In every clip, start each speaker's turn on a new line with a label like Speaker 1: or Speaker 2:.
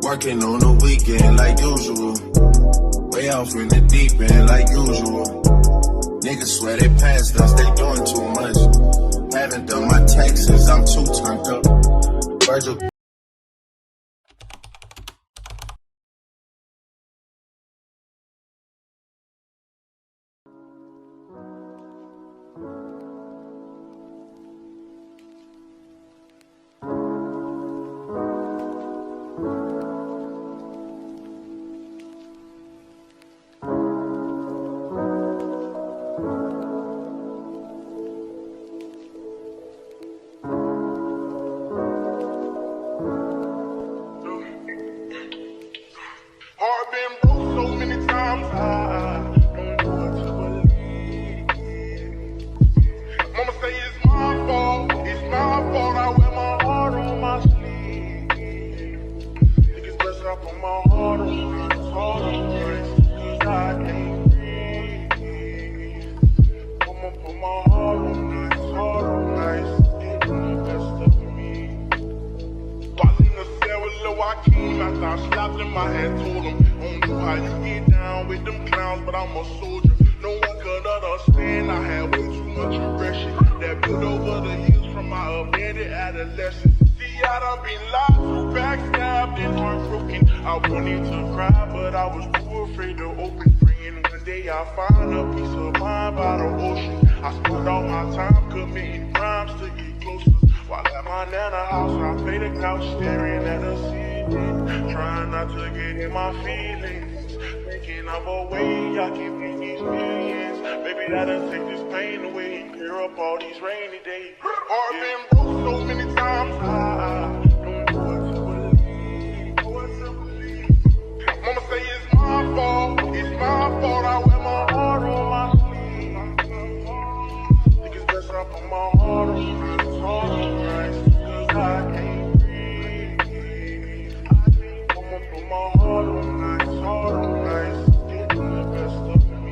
Speaker 1: Working on the weekend like usual. Way off in the deep end like usual. Niggas swear they passed us, they doing too much. Haven't done my taxes, I'm too turned up. Virgil.
Speaker 2: Heart been broke so many times, I don't know what to believe. Mama say it's my fault, I wear my heart on my sleeve. Niggas best I put my heart on ice, cause I can't breathe. I'ma put my heart on ice, getting the best of me. While in the cell with Lil Joaquin, after I slapped him, I had told him, I don't know how you get down with them clowns, but I'm a soldier. No one could understand, I had way too much aggression that built over the years from my abandoned adolescence. See, I done been lied to, backstabbed and heartbroken. I wanted to cry, but I was too afraid to open. Praying one day I'll find a peace of mind by the ocean. I spent all my time committing crimes to get closer. While at my nana house, I play the couch, staring at the ceiling, trying not to get in my feelings, thinking of a way I can make these millions. Maybe that'll take this pain away and clear up all these rainy days. Heart been broke so many times, I don't know what to believe. Mama say it's my fault, I wear my heart on my sleeve. Niggas best I put my heart on ice, cause I can't breathe. I'ma put my heart on ice, getting the best of me.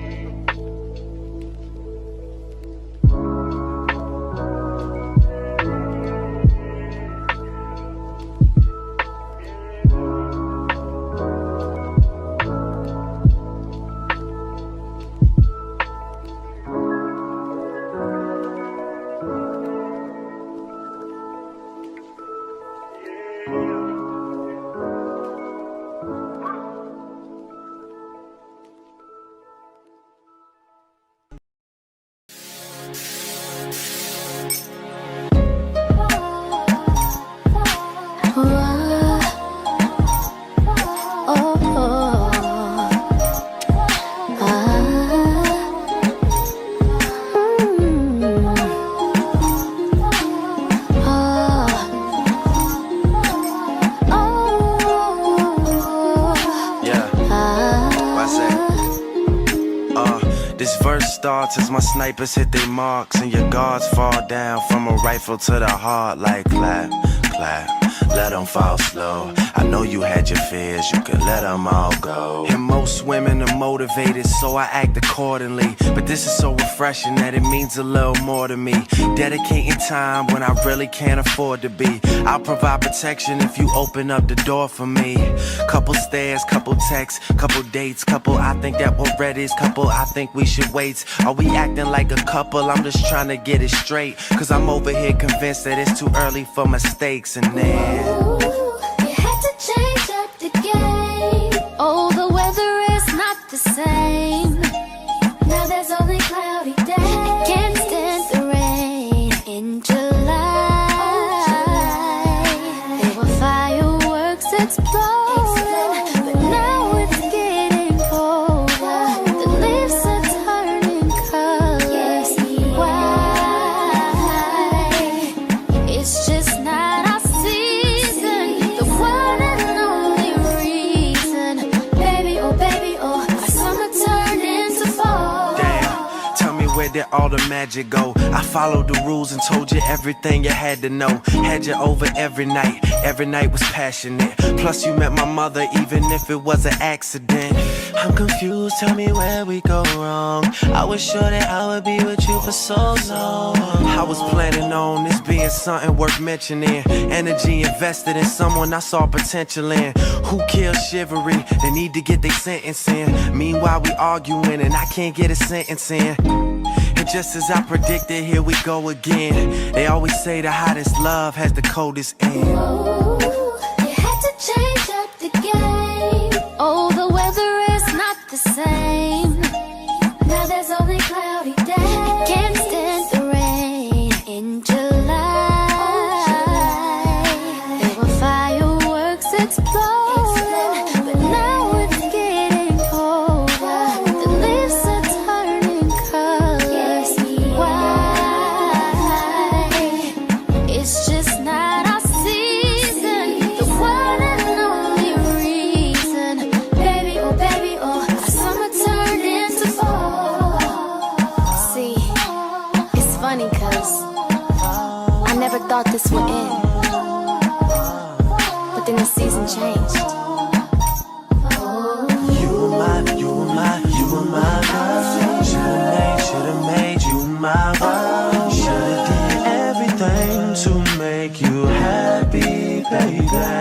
Speaker 3: This verse starts as my snipers hit their marks and your guards fall down from a rifle to the heart like clap, clap. Let them fall slow. I know you had your fears, you can let them all go. And most women are motivated, so I act accordingly. But this is so refreshing that it means a little more to me. Dedicating time when I really can't afford to be. I'll provide protection if you open up the door for me. Couple stares, couple texts, couple dates, couple I think that we're ready, couple I think we should wait. Are we acting like a couple? I'm just trying to get it straight, cause I'm over here convinced that it's too early for mistakes. And then
Speaker 4: you had to change up the game. Oh, the weather is not the same. Now there's only cloudy days. Can't stand the rain in July. There were fireworks exploding, but now it's getting colder. The leaves are turning colors. Why? It's just not our season. The one and only reason. Baby, oh, our summer turned into fall.
Speaker 3: damn, tell me where did all the magic go? I followed the rules and told you everything you had to know. Had you over every night was passionate. Plus you met my mother even if it was an accident. I'm confused, tell me where we go wrong. I was sure that I would be with you for so long. I was planning on this being something worth mentioning. Energy invested in someone I saw potential in. Who killed chivalry? They need to get their sentence in. Meanwhile we arguing and I can't get a sentence in. And just as I predicted, here we go again. They always say the hottest love has the coldest end.
Speaker 4: Ooh, you had to change up the game. Oh, the weather is not the same. Now there's only cloudy days. Can't stand the rain in July. There were fireworks exploding, but now it's getting colder. The leaves are turning colors. Why? It's just not our season. The one and only reason. Baby, oh, our summer turned into fall. See, it's funny cause I never thought this would end. But then the season changed.
Speaker 3: You were my girl. Should've made you my wife. Should've did everything to make you happy, baby.